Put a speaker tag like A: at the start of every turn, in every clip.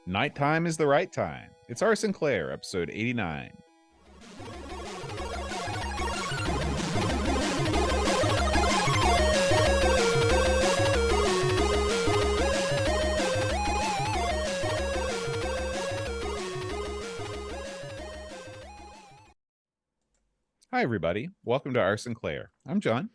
A: Nighttime is the right time. It's our Sinclair, episode 89. Hi, everybody. Welcome to our Sinclair. I'm John.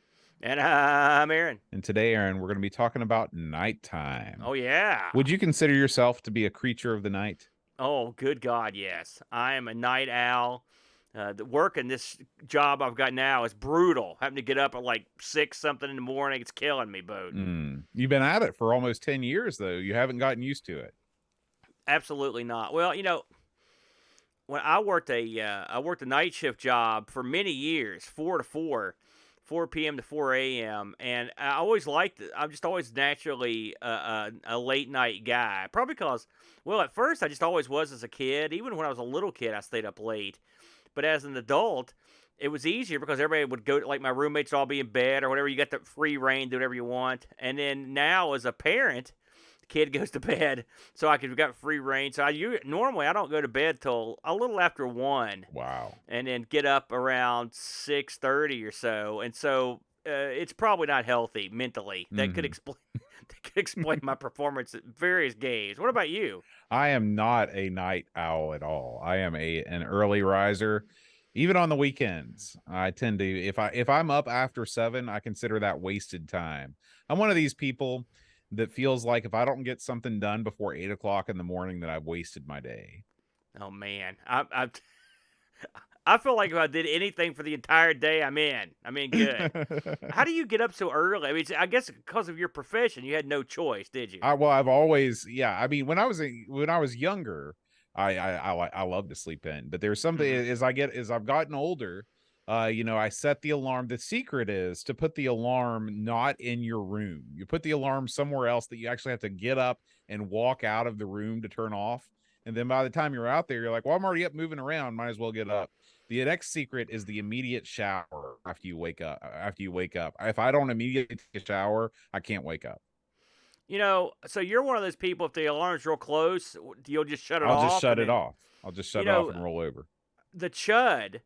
B: And I'm Aaron.
A: And today, Aaron, we're going to be talking about nighttime.
B: Oh, yeah.
A: Would you consider yourself to be a creature of the night?
B: Oh, good God, yes. I am a night owl. The work in this job I've got now is brutal. Having to get up at like 6 something in the morning, it's killing me, Boat.
A: You've been at it for almost 10 years, though. You haven't gotten used to it.
B: Absolutely not. Well, you know, when I worked a night shift job for many years, 4 to 4 p.m. to 4 a.m. And I always liked it. I'm just always naturally a late night guy. Probably because, well, at first I just always was as a kid. Even when I was a little kid, I stayed up late. But as an adult, it was easier because everybody would go, like my roommates would all be in bed or whatever. You got the free reign, do whatever you want. And then now as a parent, the kid goes to bed, so I got free reign. So normally I don't go to bed till a little after 1.
A: Wow.
B: And then get up around 6:30 or so. And so it's probably not healthy mentally. That could explain my performance at various games. What about you?
A: I am not a night owl at all. I am an early riser. Even on the weekends, I tend to, if I'm up after 7, I consider that wasted time. I'm one of these people that feels like if I don't get something done before 8 o'clock in the morning, that I've wasted my day.
B: Oh man, I feel like if I did anything for the entire day, I'm in good. How do you get up so early? I mean, I guess because of your profession, you had no choice, did you?
A: I've always, I mean, when I was younger, I love to sleep in, but there's something as I've gotten older, I set the alarm. The secret is to put the alarm not in your room. You put the alarm somewhere else that you actually have to get up and walk out of the room to turn off. And then by the time you're out there, you're like, well, I'm already up moving around. Might as well get up. The next secret is the immediate shower after you wake up. If I don't immediately take a shower, I can't wake up.
B: So you're one of those people, if the alarm's real close, you'll just shut it off?
A: I'll just shut it off. I'll just shut it off and roll over.
B: The Chud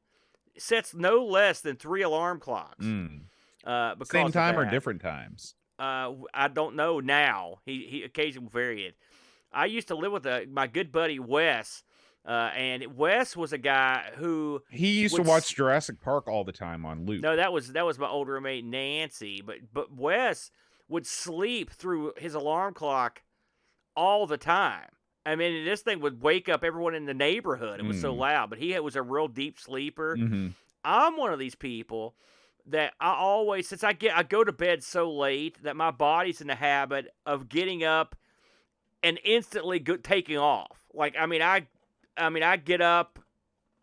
B: sets no less than 3 alarm clocks.
A: Same time or different times?
B: I don't know now. He occasionally vary it. I used to live with my good buddy Wes, and Wes was a guy who
A: he used to watch Jurassic Park all the time on loop.
B: No, that was my old roommate Nancy, but Wes would sleep through his alarm clock all the time. I mean, this thing would wake up everyone in the neighborhood. It was so loud, but he was a real deep sleeper. I'm one of these people that I always, since I go to bed so late that my body's in the habit of getting up and instantly taking off. Like, I get up,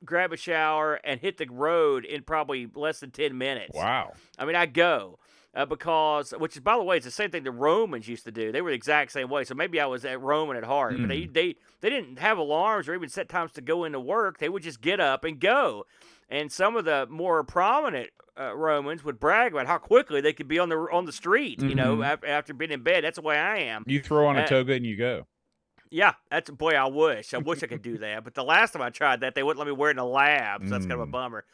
B: grab a shower, and hit the road in probably less than 10 minutes.
A: Wow.
B: I mean, I go. Which is, by the way, it's the same thing the Romans used to do. They were the exact same way. So maybe I was a Roman at heart. But they didn't have alarms or even set times to go into work. They would just get up and go. And some of the more prominent Romans would brag about how quickly they could be on the street, after being in bed. That's the way I am.
A: You throw on a toga and you go.
B: Yeah, boy, I wish I could do that. But the last time I tried that, they wouldn't let me wear it in the lab, so that's kind of a bummer.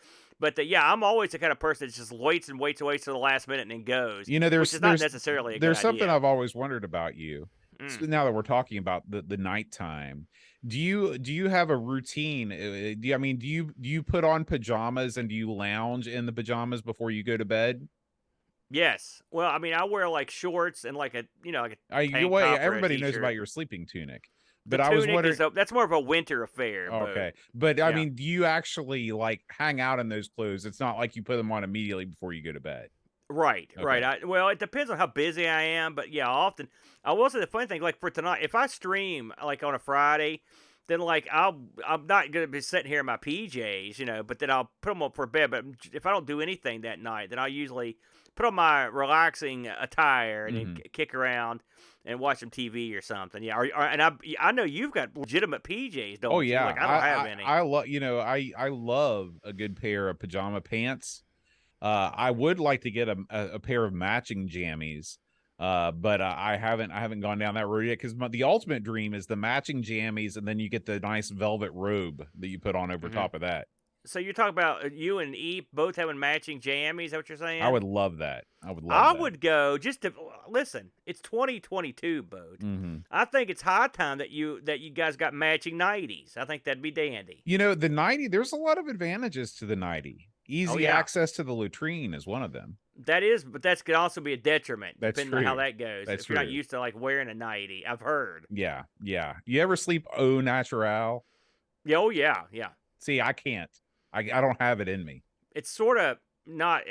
B: But I'm always the kind of person that just waits till the last minute and then goes. Which is not necessarily a good idea.
A: There's something I've always wondered about you. So now that we're talking about the nighttime, do you have a routine? Do you put on pajamas and do you lounge in the pajamas before you go to bed?
B: Yes. Well, I mean, I wear like shorts and like a tank top
A: everybody knows
B: t-shirt.
A: about your sleeping tunic.
B: But I was wondering, that's more of a winter affair.
A: Okay, but I mean, do you actually like hang out in those clothes? It's not like you put them on immediately before you go to bed.
B: Right,
A: Okay.
B: right. Well, it depends on how busy I am, but yeah, often. I will say the funny thing, like for tonight, if I stream like on a Friday, then like I'm not gonna be sitting here in my PJs, but then I'll put them up for bed. But if I don't do anything that night, then I'll usually put on my relaxing attire and then kick around and watch some TV or something. Yeah, and I know you've got legitimate PJs, don't you?
A: Oh yeah,
B: Like, I don't have any.
A: I love a good pair of pajama pants. I would like to get a pair of matching jammies. But I haven't gone down that road yet, because the ultimate dream is the matching jammies, and then you get the nice velvet robe that you put on over top of that.
B: So you're talking about you and Eep both having matching jammies? Is that what you're saying?
A: I would love that.
B: I would go just to listen. It's 2022, Boat. I think it's high time that you guys got matching 90s. I think that'd be dandy.
A: You know, the 90, there's a lot of advantages to the 90. Easy access to the latrine is one of them.
B: That is, but that could also be a detriment,
A: depending
B: on how that goes.
A: That's
B: if you're not used to like wearing a 90, I've heard.
A: Yeah. You ever sleep au natural?
B: Oh yeah.
A: See, I can't. I don't have it in me.
B: It's sort of not,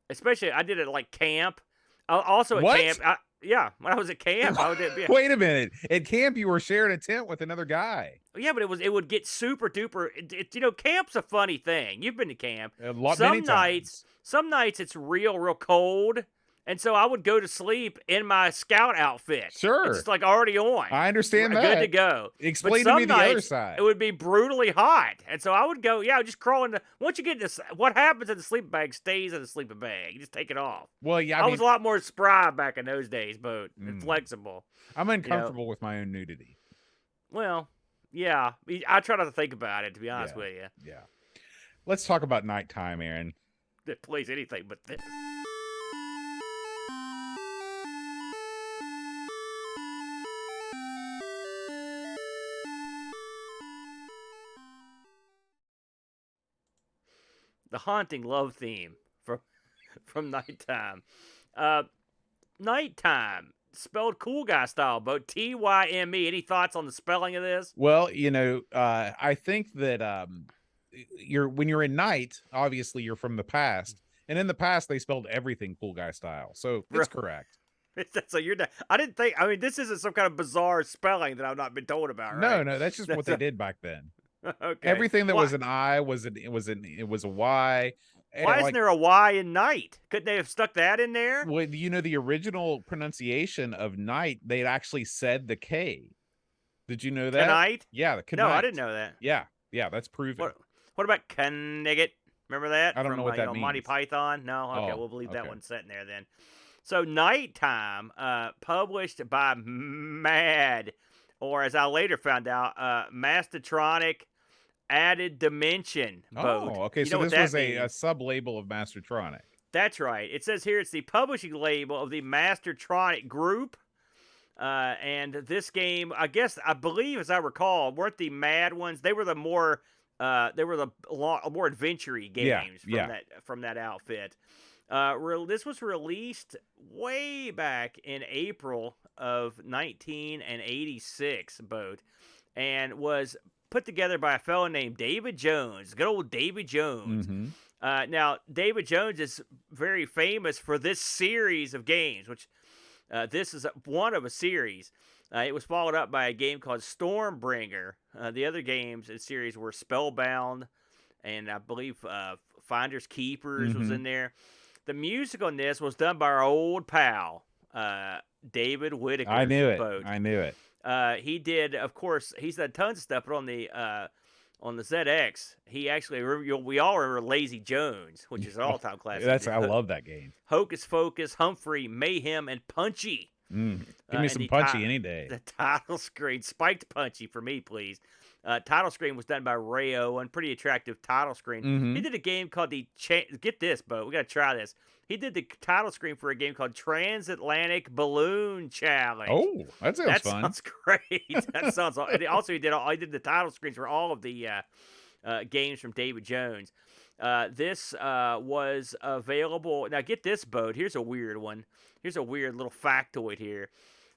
B: especially I did it like camp. Also at camp, when I was at camp, I would.
A: Wait a minute, at camp you were sharing a tent with another guy.
B: Yeah, but it would get super duper. Camp's a funny thing. You've been to camp. Some nights it's real cold. And so I would go to sleep in my scout outfit.
A: Sure.
B: It's like already on.
A: I understand that.
B: Good to go.
A: Explain to me the other side.
B: It would be brutally hot. And so I would go, just crawl into, once you get this, what happens in the sleeping bag stays in the sleeping bag. You just take it off.
A: Well, yeah.
B: I was a lot more spry back in those days, but flexible.
A: I'm uncomfortable with my own nudity.
B: Well, yeah. I try not to think about it, to be honest with you.
A: Yeah. Let's talk about nighttime, Aaron.
B: That plays anything but this. The haunting love theme from Nighttime. Nighttime, spelled cool guy style, but Tyme. Any thoughts on the spelling of this?
A: Well, I think that when you're in night, obviously you're from the past, and in the past they spelled everything cool guy style, so it's correct.
B: So I didn't think. I mean, this isn't some kind of bizarre spelling that I've not been told about, right?
A: No, that's just what they did back then.
B: Okay.
A: Everything that was an I was a Y.
B: Why isn't there a Y in night? Couldn't they have stuck that in there?
A: Well, the original pronunciation of night, they'd actually said the K. Did you know that?
B: Knight?
A: Yeah, the
B: No, I didn't know that.
A: Yeah, that's proven.
B: What about Knigget? Remember that?
A: I don't know what that means.
B: Monty Python? No? Okay, we'll leave that one sitting there then. So Nighttime, published by Mad, or as I later found out, Mastertronic Added Dimension Boat.
A: Oh, okay. So this was a sub-label of Mastertronic.
B: That's right. It says here it's the publishing label of the Mastertronic Group. And this game, I believe, as I recall, weren't the Mad ones. They were the more, more adventure-y games from that outfit. This was released way back in April of 1986, Boat, and was put together by a fellow named David Jones, good old David Jones. Now, David Jones is very famous for this series of games, which this is one of a series. It was followed up by a game called Stormbringer. The other games in the series were Spellbound, and I believe Finders Keepers was in there. The music on this was done by our old pal, David Whitaker.
A: I knew it.
B: He did, of course, he's done tons of stuff, but on the ZX, he actually, we all remember Lazy Jones, which is an all-time classic.
A: I love that game.
B: Hocus Pocus, Humphrey, Mayhem, and Punchy.
A: Give me some Punchy any day.
B: The title screen, spiked Punchy for me, please. Title screen was done by Ray Owen, pretty attractive title screen. He did a game called get this, Bo, we got to try this. He did the title screen for a game called Transatlantic Balloon Challenge.
A: Oh, that sounds fun.
B: That sounds great. That sounds. Also, he did the title screens for all of the games from David Jones. This was available. Now, get this, Bo. Here's a weird one. Here's a weird little factoid here.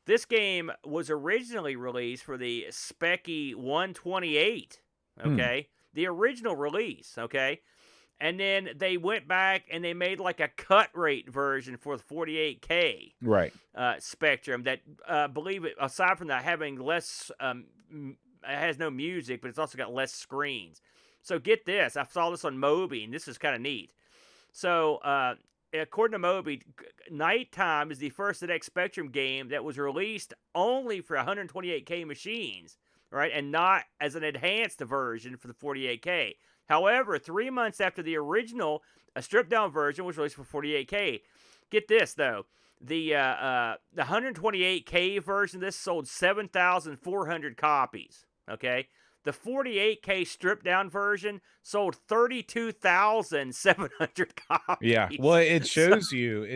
B: This game was originally released for the Speccy 128, okay? The original release, okay? And then they went back and they made like a cut rate version for the 48K Spectrum that, believe it, aside from that having less, it has no music, but it's also got less screens. So get this. I saw this on Moby, and this is kind of neat. So, according to Moby, Nighttime is the first ZX Spectrum game that was released only for 128K machines, right? And not as an enhanced version for the 48K. However, 3 months after the original, a stripped-down version was released for 48K. Get this, though. the 128K version of this sold 7,400 copies. Okay, the 48K stripped down version sold 32,700
A: Yeah. Well,
B: copies.
A: it
B: So,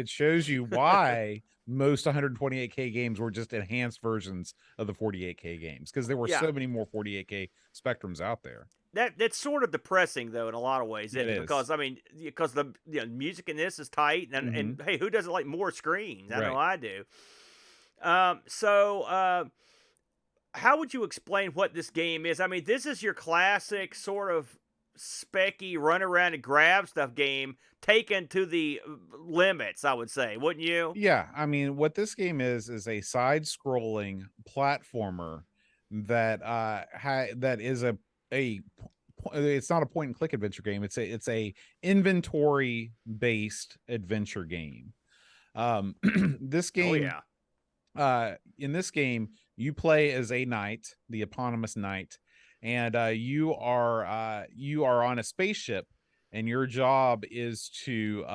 A: shows you why most 128K games were just enhanced versions of the 48K games, because there were
B: yeah,
A: so many more 48K spectrums out there.
B: that's sort of depressing though in a lot of ways, isn't
A: It
B: it?
A: is.
B: Because I mean, because the music in this is tight, and
A: Mhm.
B: hey, who doesn't like more screens? I know
A: Right.
B: I do. So how would you explain what this game is? I mean, this is your classic sort of specky run around and grab stuff game taken to the limits, I would say, wouldn't you?
A: Yeah, I mean, what this game is a side-scrolling platformer that that is it's not a point and click adventure game. It's a inventory based adventure game. This
B: Oh
A: game
B: yeah.
A: in this game you play as a knight, the eponymous knight, and you are on a spaceship, and your job is to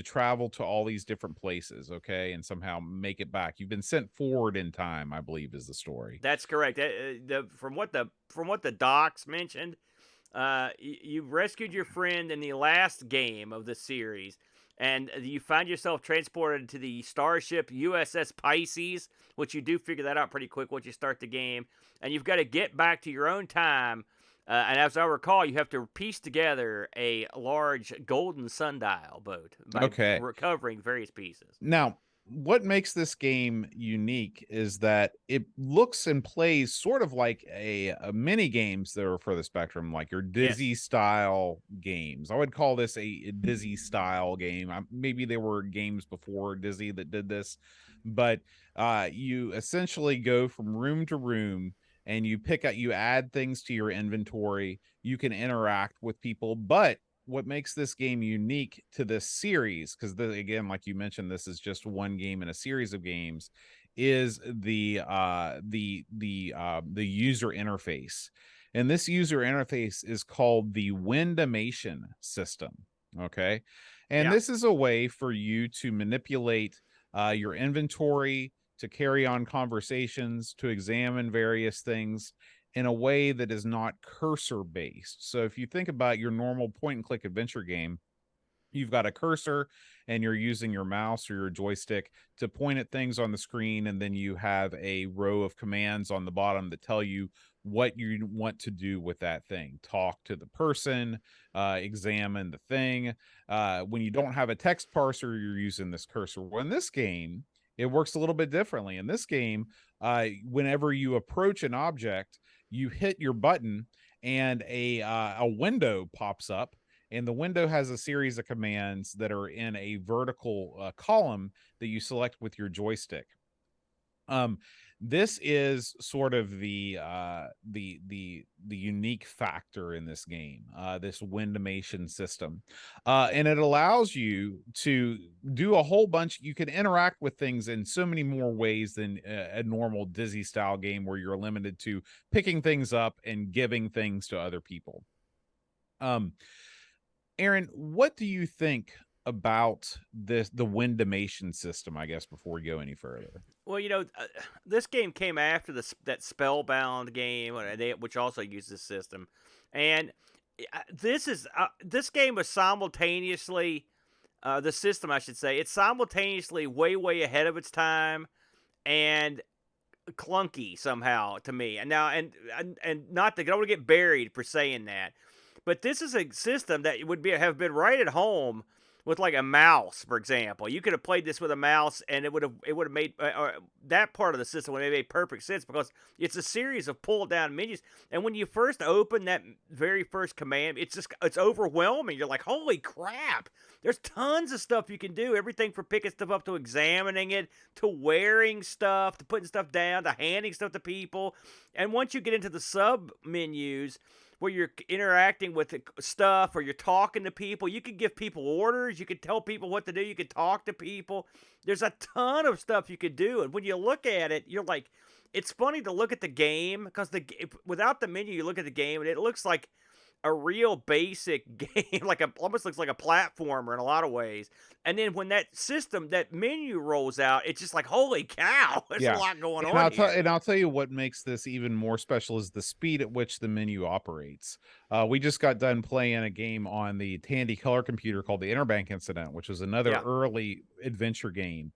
A: travel to all these different places, okay, and somehow make it back. You've been sent forward in time, I believe, is the story.
B: That's correct. From what the docs mentioned, you rescued your friend in the last game of the series, and you find yourself transported to the starship USS Pisces, which you do figure that out pretty quick once you start the game, and you've got to get back to your own time. And as I recall, you have to piece together a large golden sundial boat by
A: Okay.
B: recovering various pieces.
A: Now, what makes this game unique is that it looks and plays sort of like a mini games that are for the Spectrum, like your
B: Yes.
A: Dizzy style games. I would call this a Dizzy style game. Maybe there were games before Dizzy that did this, but you essentially go from room to room, and you add things to your inventory. You can interact with people, but what makes this game unique to this series, because again, like you mentioned, this is just one game in a series of games, is the user interface. And this user interface is called the Windimation system. Okay, and
B: Yeah.
A: this is a way for you to manipulate your inventory, to carry on conversations, to examine various things in a way that is not cursor based. So if you think about your normal point and click adventure game, you've got a cursor and you're using your mouse or your joystick to point at things on the screen, and then you have a row of commands on the bottom that tell you what you want to do with that thing. Talk to the person, examine the thing. When you don't have a text parser, you're using this cursor. Well, in this game, it works a little bit differently. In this game, whenever you approach an object, you hit your button, and a window pops up, and the window has a series of commands that are in a vertical column that you select with your joystick. um this is sort of the unique factor in this game, this windimation system, and it allows you to do a whole bunch. You can interact with things in so many more ways than a normal Dizzy style game, where you're limited to picking things up and giving things to other people. um Aaron, what do you think about the windimation system, I guess, before we go any further?
B: Well, this game came after that Spellbound game, which also used this system, and this game was simultaneously the system, I should say, it's simultaneously way ahead of its time and clunky somehow to me. And now, and not to, I don't want to get buried for saying that, but this is a system that would have been right at home with like a mouse, for example. You could have played this with a mouse, and it would have made that part of the system would have made perfect sense, because it's a series of pull down menus. And when you first open that very first command, it's overwhelming. You're like, holy crap! There's tons of stuff you can do. Everything from picking stuff up to examining it, to wearing stuff, to putting stuff down, to handing stuff to people. And once you get into the sub menus, where you're interacting with stuff or you're talking to people, you can give people orders, you can tell people what to do, you can talk to people. There's a ton of stuff you could do, and when you look at it, you're like, it's funny to look at the game, because without the menu, you look at the game and it looks like a real basic game, like almost looks like a platformer in a lot of ways. And then when that menu rolls out, it's just like, holy cow, there's a
A: Yeah.
B: lot going
A: And
B: on here.
A: I'll tell you what makes this even more special is the speed at which the menu operates. We just got done playing a game on the Tandy color computer called the Interbank Incident, which was another
B: Yeah.
A: early adventure game.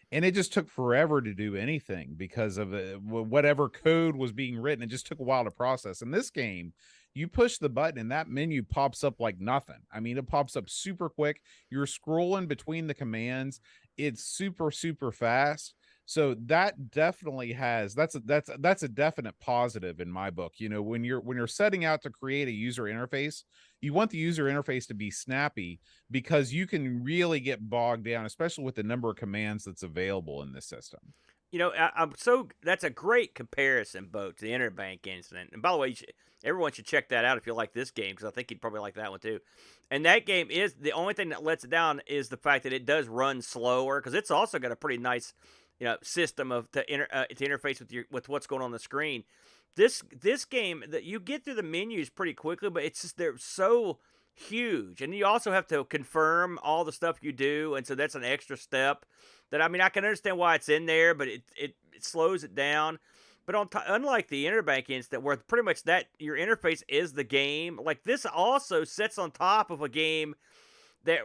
A: And it just took forever to do anything because of whatever code was being written. It just took a while to process. In this game, you push the button and that menu pops up like nothing. I mean, it pops up super quick. You're scrolling between the commands. It's super, super fast. So that definitely has that's a definite positive in my book. You know, when you're setting out to create a user interface, you want the user interface to be snappy because you can really get bogged down, especially with the number of commands that's available in this system.
B: That's a great comparison, Boat, to the Interbank Incident. And by the way, everyone should check that out if you like this game, because I think you'd probably like that one too. And that game is the only thing that lets it down is the fact that it does run slower, because it's also got a pretty nice, system to interface with what's going on the screen. This game that you get through the menus pretty quickly, but it's just they're so huge, and you also have to confirm all the stuff you do, and so that's an extra step. That, I mean, I can understand why it's in there, but it slows it down. But unlike the Interbank Instant, where pretty much that your interface is the game, like this also sits on top of a game that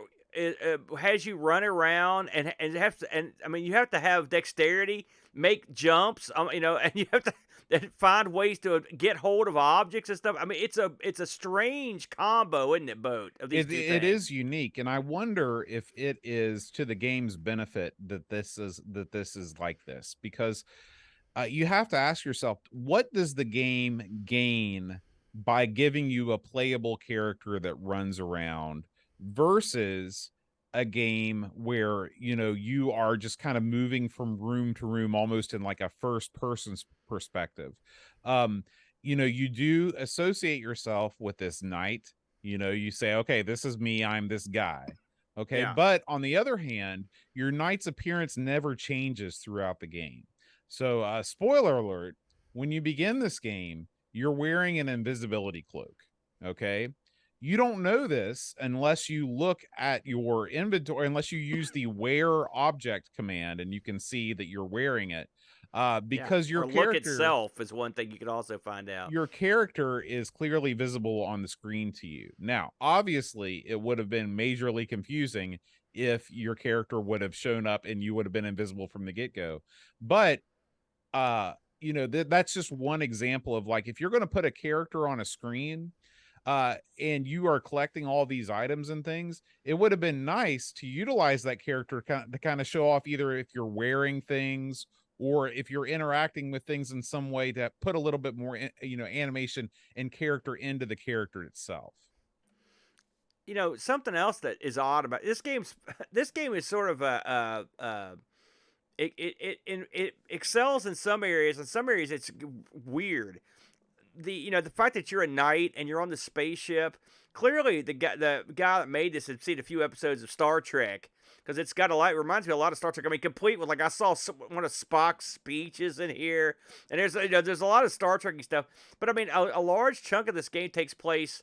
B: has you run around and I mean, you have to have dexterity, make jumps, and you have to find ways to get hold of objects and stuff. I mean, it's a strange combo, isn't it, Boat, of these two
A: It
B: things?
A: is unique, and I wonder if it is to the game's benefit that this is like this, because you have to ask yourself, what does the game gain by giving you a playable character that runs around versus a game where you are just kind of moving from room to room almost in like a first person's perspective. um you do associate yourself with this knight. You say, okay, this is me, I'm this guy. Okay,
B: Yeah.
A: but on the other hand, your knight's appearance never changes throughout the game. So, spoiler alert, when you begin this game, you're wearing an invisibility cloak. Okay. You don't know this unless you look at your inventory, unless you use the wear object command and you can see that you're wearing it.
B: Yeah.
A: Because
B: Or look itself is one thing you could also find out.
A: your character is clearly visible on the screen to you. Now, obviously, it would have been majorly confusing if your character would have shown up and you would have been invisible from the get-go. But that's just one example of, like, if you're going to put a character on a screen and you are collecting all these items and things, it would have been nice to utilize that character to kind of show off, either if you're wearing things or if you're interacting with things in some way, to put a little bit more animation and character into the character itself.
B: Something else that is odd about this game is sort of it excels in some areas. In some areas, it's weird. The fact that you're a knight and you're on the spaceship. Clearly, the guy that made this had seen a few episodes of Star Trek, because it's got it reminds me a lot of Star Trek. I mean, complete with, like, I saw one of Spock's speeches in here, and there's a lot of Star Trek stuff. But I mean, a large chunk of this game takes place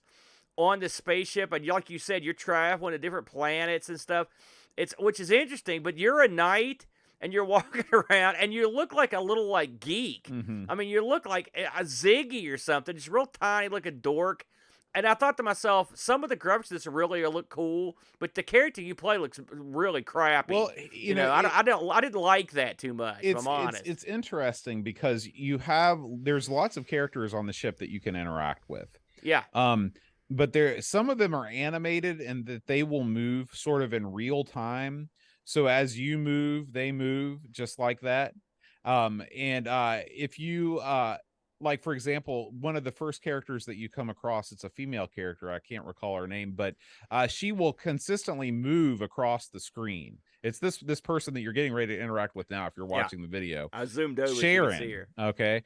B: on the spaceship, and like you said, you're traveling to different planets and stuff. Which is interesting, but you're a knight and you're walking around and you look like a little, like, geek.
A: Mm-hmm.
B: I mean, you look like a Ziggy or something, just real tiny looking dork. And I thought to myself, some of the graphics of this really look cool, but the character you play looks really crappy.
A: Well,
B: I didn't like that too much, if I'm honest.
A: It's interesting because there's lots of characters on the ship that you can interact with.
B: Yeah.
A: But some of them are animated and that they will move sort of in real time. So as you move, they move just like that. If you like, for example, one of the first characters that you come across, it's a female character. I can't recall her name, but she will consistently move across the screen. It's this person that you're getting ready to interact with now if you're watching the video.
B: I zoomed over,
A: Sharon.
B: so you can see her.
A: Okay.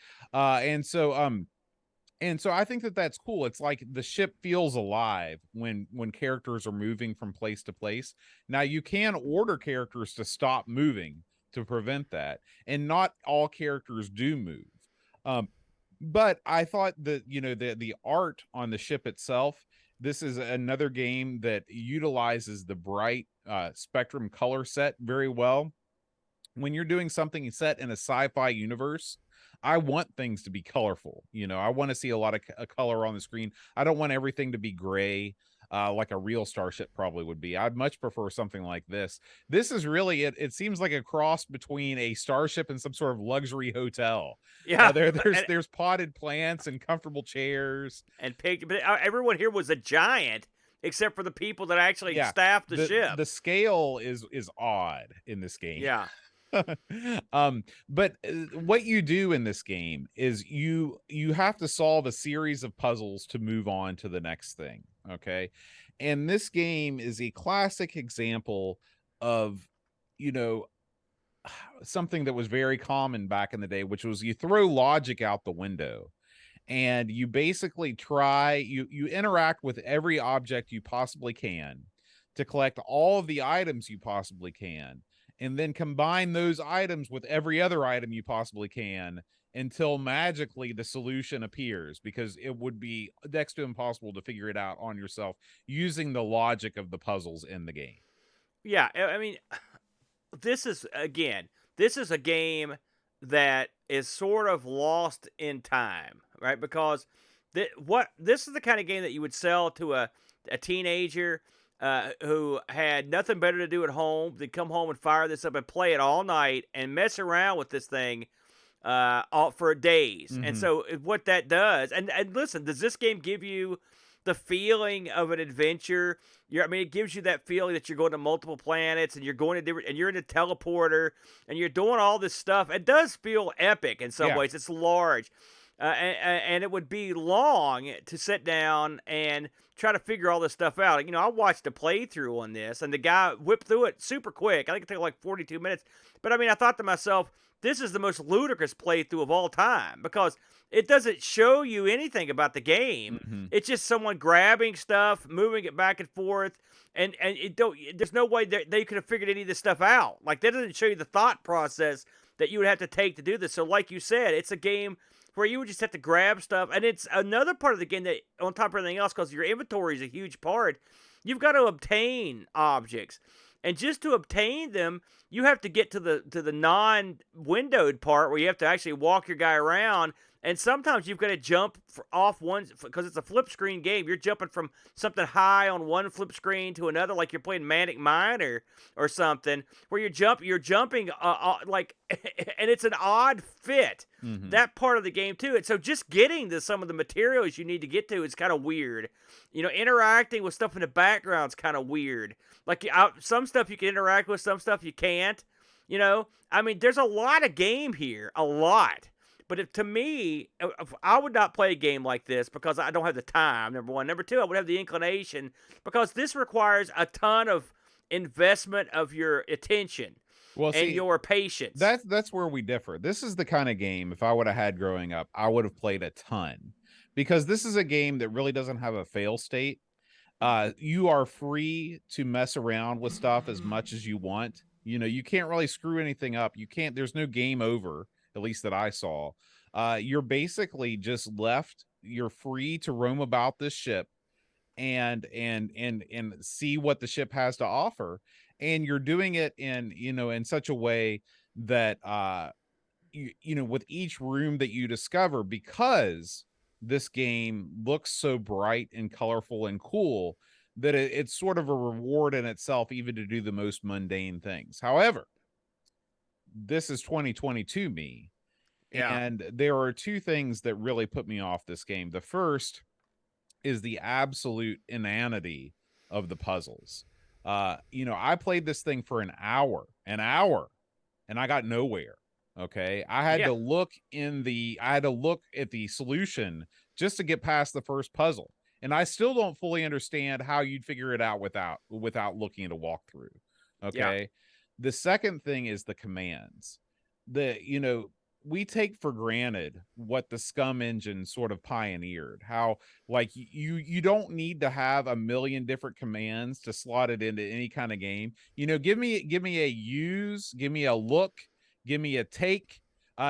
A: And so I think that that's cool. It's like the ship feels alive when characters are moving from place to place. Now, you can order characters to stop moving to prevent that, and not all characters do move. But I thought that, the art on the ship itself, this is another game that utilizes the bright spectrum color set very well. When you're doing something set in a sci-fi universe, I want things to be colorful. I want to see a lot of color on the screen. I don't want everything to be gray, like a real starship probably would be. I'd much prefer something like this. This is really it. It seems like a cross between a starship and some sort of luxury hotel.
B: Yeah,
A: There's potted plants and comfortable chairs.
B: and pig. But everyone here was a giant, except for the people that actually
A: Yeah,
B: staffed the ship.
A: the scale is odd in this game.
B: Yeah.
A: But what you do in this game is you have to solve a series of puzzles to move on to the next thing. Okay. And this game is a classic example of, you know, something that was very common back in the day, which was you throw logic out the window and you basically you interact with every object you possibly can to collect all of the items you possibly can, and then combine those items with every other item you possibly can until magically the solution appears, because it would be next to impossible to figure it out on yourself using the logic of the puzzles in the game.
B: Yeah, I mean, this is a game that is sort of lost in time, right? Because this is the kind of game that you would sell to a teenager who had nothing better to do at home. They'd come home and fire this up and play it all night and mess around with this thing for days.
A: Mm-hmm.
B: And so what that does, and listen, does this game give you the feeling of an adventure? It gives you that feeling that you're going to multiple planets and you're going to different, and you're in a teleporter and you're doing all this stuff. It does feel epic in some ways. It's large. And it would be long to sit down and try to figure all this stuff out. I watched a playthrough on this, and the guy whipped through it super quick. I think it took like 42 minutes. But I thought to myself, this is the most ludicrous playthrough of all time, because it doesn't show you anything about the game.
A: Mm-hmm.
B: It's just someone grabbing stuff, moving it back and forth, and there's no way they could have figured any of this stuff out. Like, that doesn't show you the thought process that you would have to take to do this. So like you said, it's a game where you would just have to grab stuff. And it's another part of the game that, on top of everything else, because your inventory is a huge part, you've got to obtain objects. And just to obtain them, you have to get to the non-windowed part where you have to actually walk your guy around. And sometimes you've got to jump off one, because it's a flip screen game. You're jumping from something high on one flip screen to another, like you're playing Manic Miner or something, where you're jumping like, and it's an odd fit. Mm-hmm. That part of the game too. And so just getting to some of the materials you need to get to is kind of weird. Interacting with stuff in the background is kind of weird. Like, some stuff you can interact with, some stuff you can't. There's a lot of game here, a lot. But to me, I would not play a game like this because I don't have the time, number one. Number two, I would have the inclination, because this requires a ton of investment of your attention and your patience.
A: That's where we differ. This is the kind of game, if I would have had growing up, I would have played a ton, because this is a game that really doesn't have a fail state. You are free to mess around with stuff as much as you want. You can't really screw anything up. There's no game over, at least that I saw. You're basically just left. You're free to roam about this ship and see what the ship has to offer. And you're doing it in such a way that, with each room that you discover, because this game looks so bright and colorful and cool, that it's sort of a reward in itself, even to do the most mundane things. However, this is 2022 me. Yeah. And there are two things that really put me off this game. The first is the absolute inanity of the puzzles. I played this thing for an hour, and I got nowhere. Okay. I had to look at the solution just to get past the first puzzle. And I still don't fully understand how you'd figure it out without looking at a walkthrough. Okay. Yeah. The second thing is the commands. We take for granted what the Scum engine sort of pioneered. How, like, you don't need to have a million different commands to slot it into any kind of game. Give me a use, give me a look, give me a take,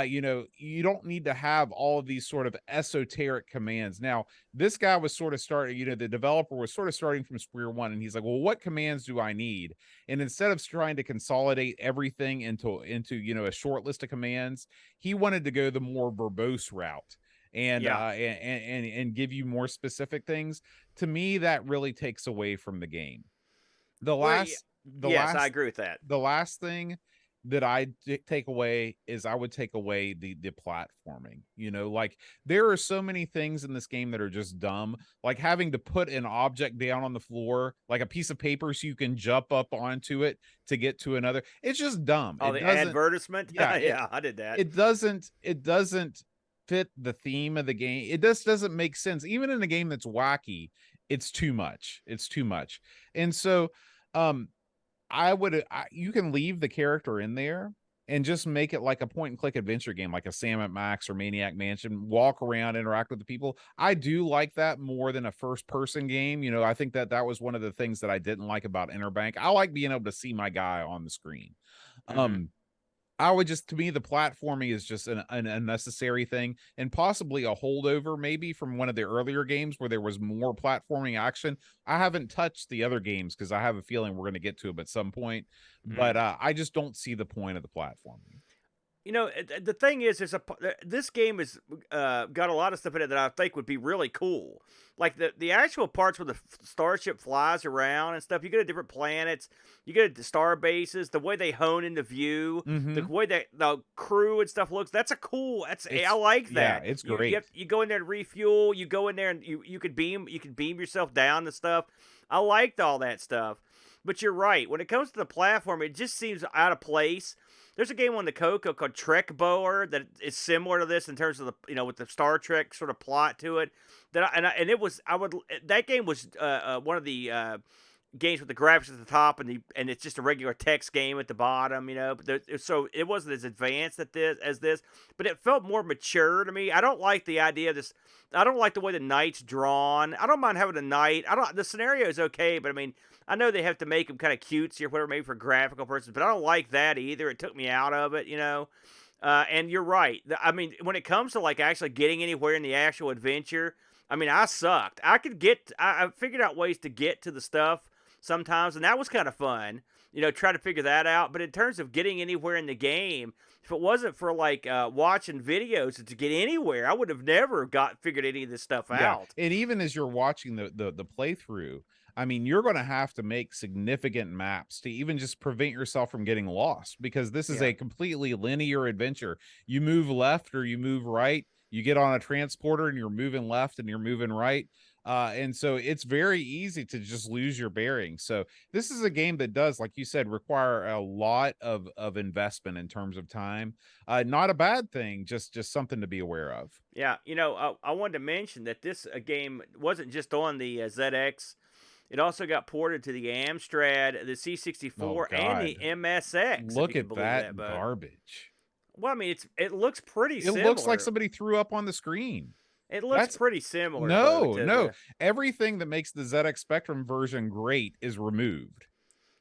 A: You know, you don't need to have all of these sort of esoteric commands. Now, this guy was sort of starting, you know, the developer was sort of starting from square one, and he's like, well, what commands do I need? And instead of trying to consolidate everything into you know, a short list of commands, he wanted to go the more verbose route and
B: Yeah.
A: and give you more specific things. To me, that really takes away from the game. The
B: Well,
A: last the
B: yes, I
A: last
B: agree with that.
A: the last thing that I take away is I would take away the platforming. You know, like there are so many things in this game that are just dumb, like having to put an object down on the floor, like a piece of paper, so you can jump up onto it to get to another. It's just dumb.
B: Oh,
A: It
B: the
A: doesn't.
B: advertisement?
A: Yeah,
B: Yeah, I did that.
A: it doesn't fit the theme of the game. It just doesn't make sense. Even in a game that's wacky, it's too much. It's too much. And so, um, you can leave the character in there and just make it like a point and click adventure game, like a Sam at Max or Maniac Mansion. Walk around, interact with the people. I do like that more than a first person game. You know, I think that was one of the things that I didn't like about Interbank. I like being able to see my guy on the screen.
B: Hmm.
A: I would just, to me, the platforming is just an unnecessary thing, and possibly a holdover maybe from one of the earlier games where there was more platforming action. I haven't touched the other games because I have a feeling we're going to get to them at some point,
B: Hmm.
A: but I just don't see the point of the platforming.
B: You know, the thing is, this game has got a lot of stuff in it that I think would be really cool. Like the actual parts where the starship flies around and stuff. You go to different planets, you go to star bases. The way they hone in the view, the
A: Mm-hmm.
B: way that the crew and stuff looks. That's a cool. I like
A: Yeah,
B: that.
A: it's
B: You
A: great.
B: you go in there to refuel. You go in there and you could beam yourself down and stuff. I liked all that stuff. But you're right. When it comes to the platform, it just seems out of place. There's a game on the CoCo called Trek Boer that is similar to this in terms of the with the Star Trek sort of plot to it. And it was that game was one of the games with the graphics at the top and it's just a regular text game at the bottom, But so it wasn't as advanced as this, but it felt more mature to me. I don't like the idea of this. I don't like the way the night's drawn. I don't mind having a night. I don't. The scenario is okay, but I mean, I know they have to make them kind of cutesy or whatever, maybe for graphical purposes, but I don't like that either. It took me out of it. And you're right. I mean, when it comes to like actually getting anywhere in the actual adventure, I mean, I sucked. I figured out ways to get to the stuff sometimes, and that was kind of fun. Try to figure that out. But in terms of getting anywhere in the game, if it wasn't for like watching videos to get anywhere, I would have never figured any of this stuff
A: Yeah,
B: out.
A: and even as you're watching the playthrough, I mean, you're going to have to make significant maps to even just prevent yourself from getting lost, because this is
B: Yeah.
A: a completely linear adventure. You move left or you move right, you get on a transporter and you're moving left and you're moving right. And so it's very easy to just lose your bearings. So this is a game that does, like you said, require a lot of investment in terms of time. Not a bad thing, just something to be aware of.
B: Yeah, I wanted to mention that this game wasn't just on the ZX. It also got ported to the Amstrad, the
A: Oh
B: C64, and
A: God.
B: the MSX, if you
A: Look
B: can
A: at
B: believe that,
A: that
B: bud.
A: garbage.
B: Well, I mean, it looks pretty
A: It looks like
B: similar.
A: somebody threw up on the screen.
B: It looks
A: That's
B: pretty similar, Bo,
A: no,
B: to
A: no.
B: the.
A: Everything that makes the ZX Spectrum version great is removed.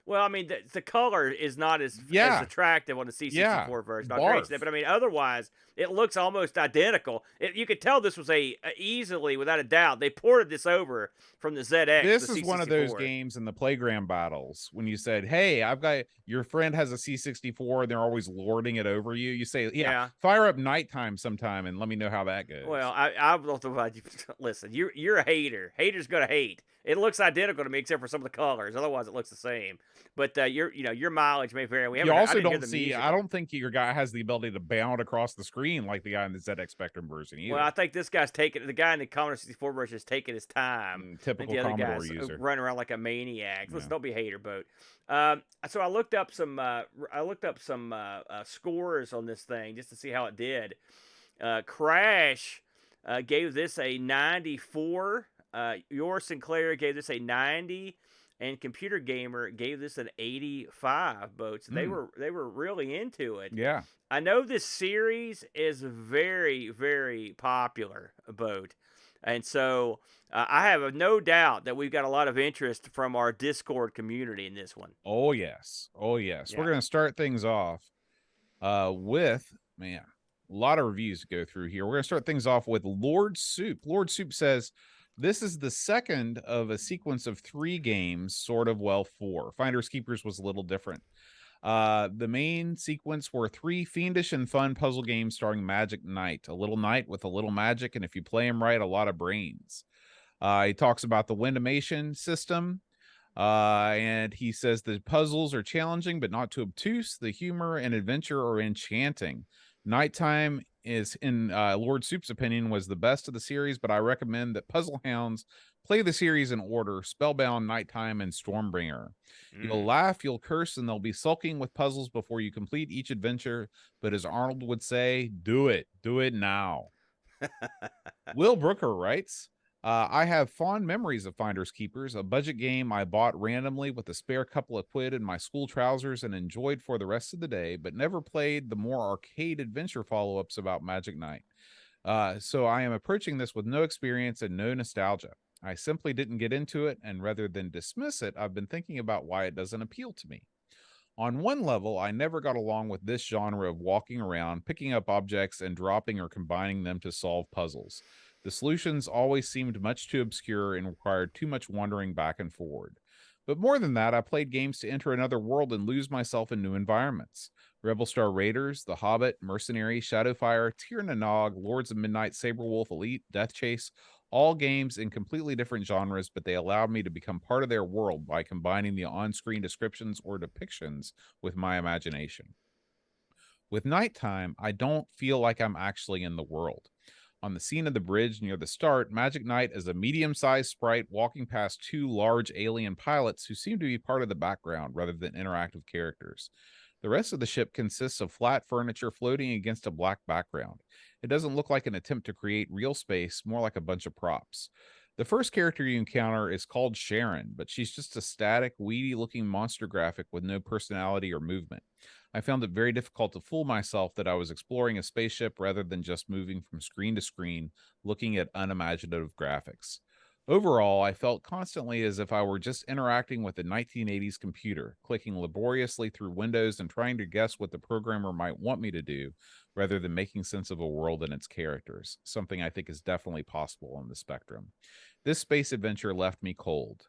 B: Well, I mean, the color is not as
A: Yeah,
B: attractive on the
A: yeah.
B: C64 version. I'll grant
A: Barf.
B: you that, but I mean, otherwise, it looks almost identical. You could tell this was easily, without a doubt, they ported this over from the ZX, the
A: This is one of those
B: C64.
A: games in the playground battles when you said, "Hey, I've got your friend has a C64 and they're always lording it over you." You say, "Yeah,
B: Yeah.
A: fire up Nighttime sometime and let me know how that
B: Well,
A: goes."
B: I will provide you. Listen, you're a hater. Haters gonna hate. It looks identical to me except for some of the colors. Otherwise, it looks the same. But your mileage may vary.
A: You
B: I
A: also
B: didn't hear
A: don't
B: the
A: see,
B: music.
A: I don't think your guy has the ability to bound across the screen like the guy in the ZX Spectrum version
B: Well, I
A: either.
B: think this guy's the guy in the Commodore 64 version is taking his time. I think
A: Typical
B: the other
A: Commodore
B: guy's
A: user.
B: running around like a maniac. Listen,
A: Yeah.
B: don't be a hater, boat. So I looked up some scores on this thing just to see how it did. Crash gave this a 94. Your Sinclair gave this a 90, and Computer Gamer gave this an 85. Boats. They
A: Mm,
B: were really into it.
A: yeah.
B: I know this series is very, very popular, boat. And so I have no doubt that we've got a lot of interest from our Discord community in this one.
A: Oh yes. Oh yes. We're
B: Yeah.
A: gonna start things off with, man. A lot of reviews to go through here. We're going to start things off with Lord Soup. Lord Soup says, this is the second of a sequence of 3 games, sort of, well, 4. Finders Keepers was a little different. The main sequence were 3 fiendish and fun puzzle games starring Magic Knight, a little knight with a little magic, and if you play him right, a lot of brains. He talks about the Windimation system, and he says the puzzles are challenging but not too obtuse. The humor and adventure are enchanting. Nighttime is, in Lord Soup's opinion, was the best of the series, but I recommend that Puzzle Hounds play the series in order: Spellbound, Nighttime, and Stormbringer. You'll laugh, you'll curse, and they'll be sulking with puzzles before you complete each adventure. But as Arnold would say, do it now. Will Brooker writes, I have fond memories of Finders Keepers, a budget game I bought randomly with a spare couple of quid in my school trousers and enjoyed for the rest of the day, but never played the more arcade adventure follow-ups about Magic Knight. So I am approaching this with no experience and no nostalgia. I simply didn't get into it, and rather than dismiss it, I've been thinking about why it doesn't appeal to me. On one level, I never got along with this genre of walking around, picking up objects, and dropping or combining them to solve puzzles. The solutions always seemed much too obscure and required too much wandering back and forward. But more than that, I played games to enter another world and lose myself in new environments. Rebel Star Raiders, The Hobbit, Mercenary, Shadowfire, Tir na Nog, Lords of Midnight, Saberwolf, Elite, Death Chase, all games in completely different genres, but they allowed me to become part of their world by combining the on-screen descriptions or depictions with my imagination. With Nighttime, I don't feel like I'm actually in the world. On the scene of the bridge near the start, Magic Knight is a medium-sized sprite walking past 2 large alien pilots who seem to be part of the background rather than interactive characters. The rest of the ship consists of flat furniture floating against a black background. It doesn't look like an attempt to create real space, more like a bunch of props. The first character you encounter is called Sharon, but she's just a static, weedy-looking monster graphic with no personality or movement. I found it very difficult to fool myself that I was exploring a spaceship rather than just moving from screen to screen, looking at unimaginative graphics. Overall, I felt constantly as if I were just interacting with a 1980s computer, clicking laboriously through windows and trying to guess what the programmer might want me to do, rather than making sense of a world and its characters, something I think is definitely possible on the spectrum. This space adventure left me cold.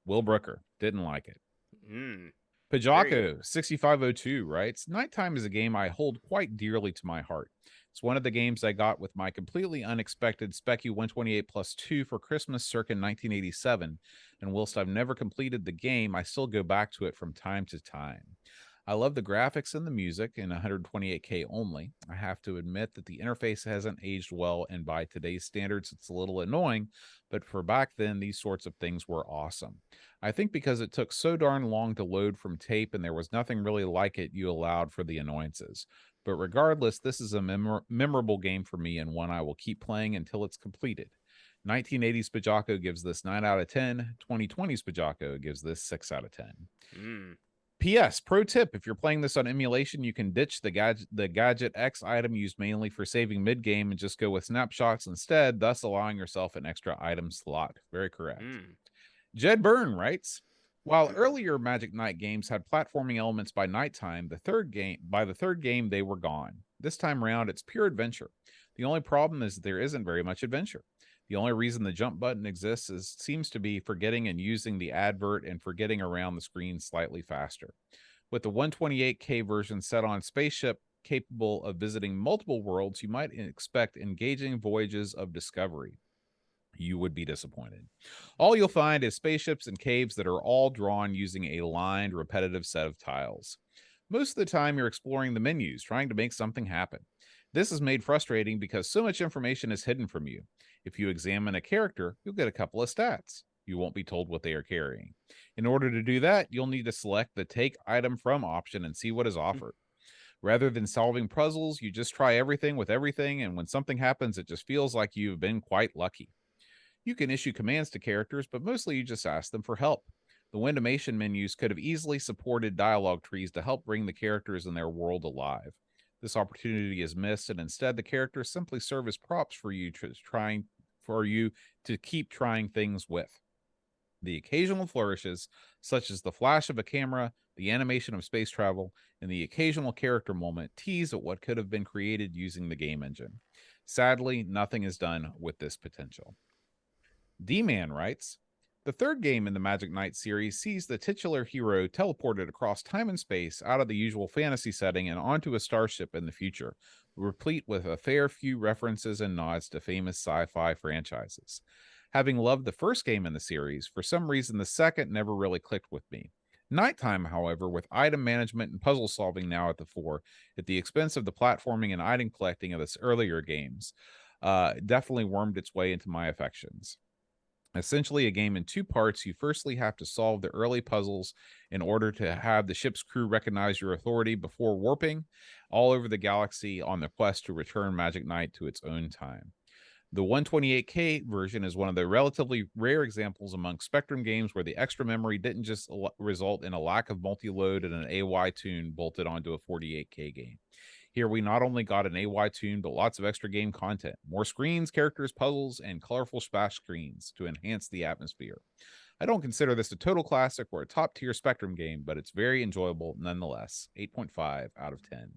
A: Will Brooker didn't like it. Pajako 6502 writes, Nighttime is a game I hold quite dearly to my heart. It's one of the games I got with my completely unexpected Speccy 128 plus 2 for Christmas circa 1987, and whilst I've never completed the game, I still go back to it from time to time. I love the graphics and the music in 128K only. I have to admit that the interface hasn't aged well, and by today's standards, it's a little annoying, but for back then, these sorts of things were awesome. I think because it took so darn long to load from tape and there was nothing really like it, you allowed for the annoyances. But regardless, this is a memorable game for me and one I will keep playing until it's completed. 1980s Pajako gives this 9 out of 10. 2020s Pajako gives this 6 out of 10. P.S. Pro tip, if you're playing this on emulation, you can ditch the Gadget X item used mainly for saving mid-game and just go with snapshots instead, thus allowing yourself an extra item slot. Very correct. Jed Byrne writes, while earlier Magic Knight games had platforming elements by nighttime, by the third game they were gone. This time around, it's pure adventure. The only problem is that there isn't very much adventure. The only reason the jump button exists seems to be forgetting and using the advert and for getting around the screen slightly faster. With the 128K version set on spaceship capable of visiting multiple worlds, you might expect engaging voyages of discovery. You would be disappointed. All you'll find is spaceships and caves that are all drawn using a lined, repetitive set of tiles. Most of the time, you're exploring the menus, trying to make something happen. This is made frustrating because so much information is hidden from you. If you examine a character, you'll get a couple of stats. You won't be told what they are carrying. In order to do that, you'll need to select the Take Item From option and see what is offered. Rather than solving puzzles, you just try everything with everything, and when something happens, it just feels like you've been quite lucky. You can issue commands to characters, but mostly you just ask them for help. The Windimation menus could have easily supported dialogue trees to help bring the characters and their world alive. This opportunity is missed, and instead the characters simply serve as props for you to keep trying things with. The occasional flourishes, such as the flash of a camera, the animation of space travel, and the occasional character moment, tease at what could have been created using the game engine. Sadly, nothing is done with this potential. D-Man writes, the third game in the Magic Knight series sees the titular hero teleported across time and space out of the usual fantasy setting and onto a starship in the future, replete with a fair few references and nods to famous sci-fi franchises. Having loved the first game in the series, for some reason the second never really clicked with me. Nighttime, however, with item management and puzzle solving now at the fore, at the expense of the platforming and item collecting of its earlier games, definitely wormed its way into my affections. Essentially a game in two parts. You firstly have to solve the early puzzles in order to have the ship's crew recognize your authority before warping all over the galaxy on the quest to return Magic Knight to its own time. The 128K version is one of the relatively rare examples among Spectrum games where the extra memory didn't just result in a lack of multi-load and an AY tune bolted onto a 48K game. Here we not only got an AY tune, but lots of extra game content, more screens, characters, puzzles, and colorful splash screens to enhance the atmosphere. I don't consider this a total classic or a top-tier Spectrum game, but it's very enjoyable nonetheless. 8.5 out of 10.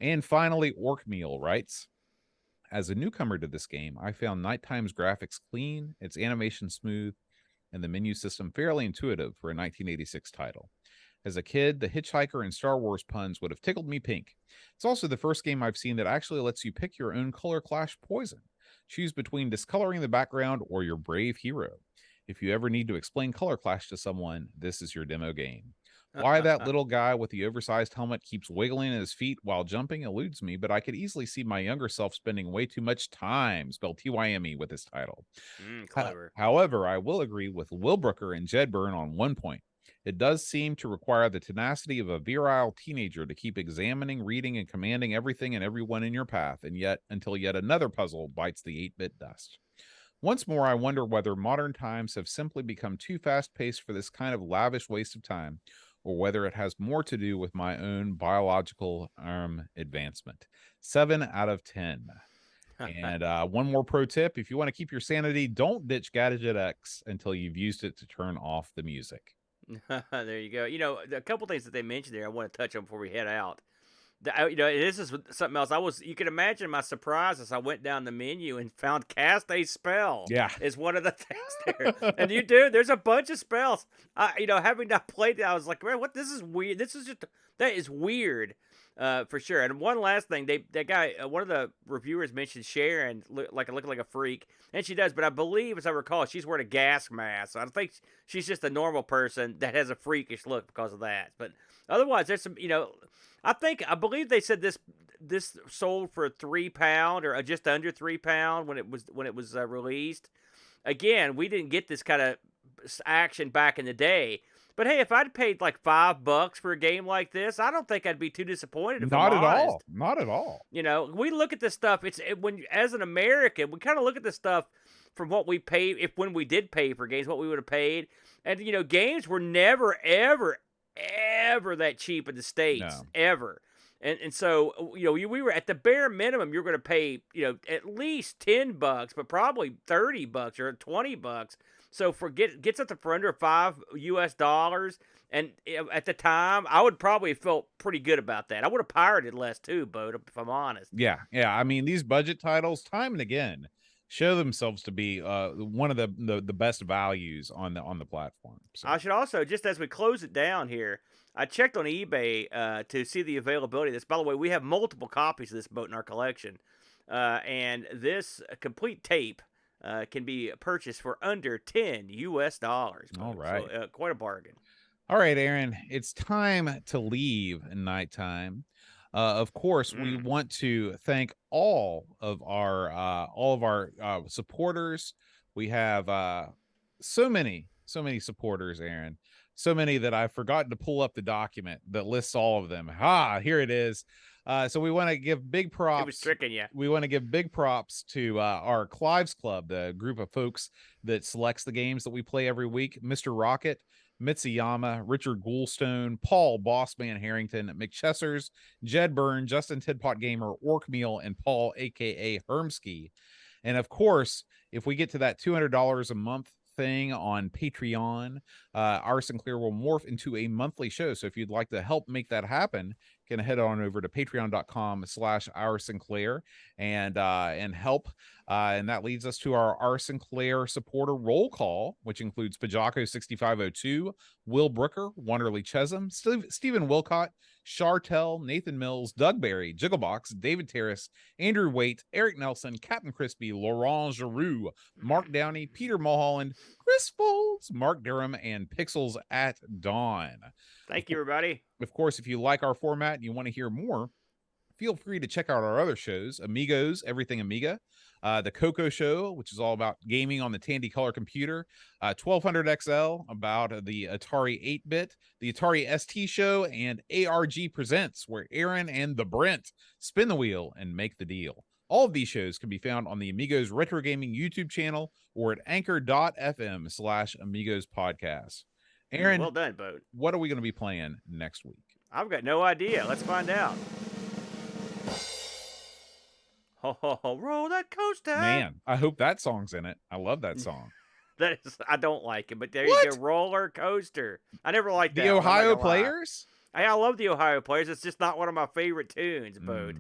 A: And finally, Orkmeal writes, as a newcomer to this game, I found Nighttime's graphics clean, its animation smooth, and the menu system fairly intuitive for a 1986 title. As a kid, the Hitchhiker and Star Wars puns would have tickled me pink. It's also the first game I've seen that actually lets you pick your own color clash poison. Choose between discoloring the background or your brave hero. If you ever need to explain color clash to someone, this is your demo game. Why that little guy with the oversized helmet keeps wiggling his feet while jumping eludes me, but I could easily see my younger self spending way too much time, spelled Tyme, with this title.
B: Clever.
A: However, I will agree with Will Brooker and Jed Byrne on one point. It does seem to require the tenacity of a virile teenager to keep examining, reading, and commanding everything and everyone in your path, and yet until yet another puzzle bites the 8-bit dust. Once more, I wonder whether modern times have simply become too fast-paced for this kind of lavish waste of time, or whether it has more to do with my own biological advancement. 7 out of 10. And one more pro tip, if you want to keep your sanity, don't ditch Gadget X until you've used it to turn off the music.
B: There you go. You know, a couple things that they mentioned there I want to touch on before we head out. You know, this is something else. You can imagine my surprise as I went down the menu and found cast a spell.
A: Yeah,
B: is one of the things there. And you do. There's a bunch of spells. You know, having not played it, I was like, man, what? This is weird. That is weird, for sure. And one last thing, that guy, one of the reviewers mentioned Sharon looking like a freak, and she does. But I believe, as I recall, she's wearing a gas mask. So I think she's just a normal person that has a freakish look because of that. But otherwise, there's some, you know. I believe they said this sold for £3 or just under £3 when it was released. Again, we didn't get this kind of action back in the day. But hey, if I'd paid like $5 for a game like this, I don't think I'd be too disappointed. If
A: not
B: I'm
A: at
B: honest.
A: all. Not at all.
B: You know, we look at this stuff. When as an American, we kind of look at this stuff from what we paid. When we did pay for games, what we would have paid, and you know, games were never ever that cheap in the States, ever. And so, you know, we were at the bare minimum, you're going to pay, you know, at least $10, but probably $30 or $20. So gets up to for under $5 and at the time, I would probably have felt pretty good about that. I would have pirated less too, Bo, if I'm honest.
A: Yeah. I mean, these budget titles, time and again, show themselves to be one of the best values on the platform. So.
B: I should also, just as we close it down here, I checked on eBay to see the availability of this. By the way, we have multiple copies of this boat in our collection, and this complete tape can be purchased for under $10.
A: All right,
B: so, quite a bargain.
A: All right, Aaron, it's time to leave Nighttime. Of course, we want to thank all of our supporters. We have so many supporters, Aaron. So many that I've forgotten to pull up the document that lists all of them. Here it is. So we want to give big props.
B: It was tricking you.
A: We want to give big props to our Clive's Club, the group of folks that selects the games that we play every week. Mr. Rocket, Mitsuyama, Richard Goulstone, Paul Bossman Harrington, McChessers, Jed Byrne, Justin Tidpot Gamer, Orkmeal, and Paul, aka Hermsky. And of course, if we get to that $200 a month thing on Patreon. Our Sinclair will morph into a monthly show. So if you'd like to help make that happen, you can head on over to patreon.com/Our Sinclair and help. And that leads us to our Sinclair supporter roll call, which includes Pajako6502, Will Brooker, Wonderly Chesum, Stephen Wilcott, Chartel, Nathan Mills, Doug Berry, Jigglebox, David Terrace, Andrew Waite, Eric Nelson, Captain Crispy, Laurent Giroux, Mark Downey, Peter Mulholland, Chris Folds, Mark Durham, and Pixels at Dawn.
B: Thank you, everybody.
A: Of course, if you like our format and you want to hear more, feel free to check out our other shows, Amigos, Everything Amiga, the CoCo Show, which is all about gaming on the Tandy Color computer, 1200 XL, about the Atari 8-bit, the Atari ST Show, and ARG Presents, where Aaron and the Brent spin the wheel and make the deal. All of these shows can be found on the Amigos Retro Gaming YouTube channel or at anchor.fm/Amigos Podcast. Aaron,
B: well done, Boat.
A: What are we going to be playing next week?
B: I've got no idea. Let's find out. Oh, roller coaster.
A: Man, I hope that song's in it. I love that song.
B: That is, I don't like it, but there
A: What?
B: you go, roller coaster. I never liked that.
A: The Ohio Players?
B: I love the Ohio Players. It's just not one of my favorite tunes, Boat.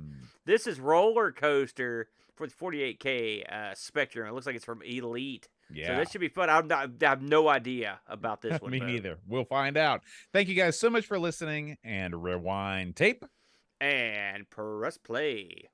B: This is roller coaster for the 48K Spectrum. It looks like it's from Elite.
A: Yeah.
B: So this should be fun. I have no idea about this one.
A: Me neither. We'll find out. Thank you guys so much for listening, and rewind tape.
B: And press play.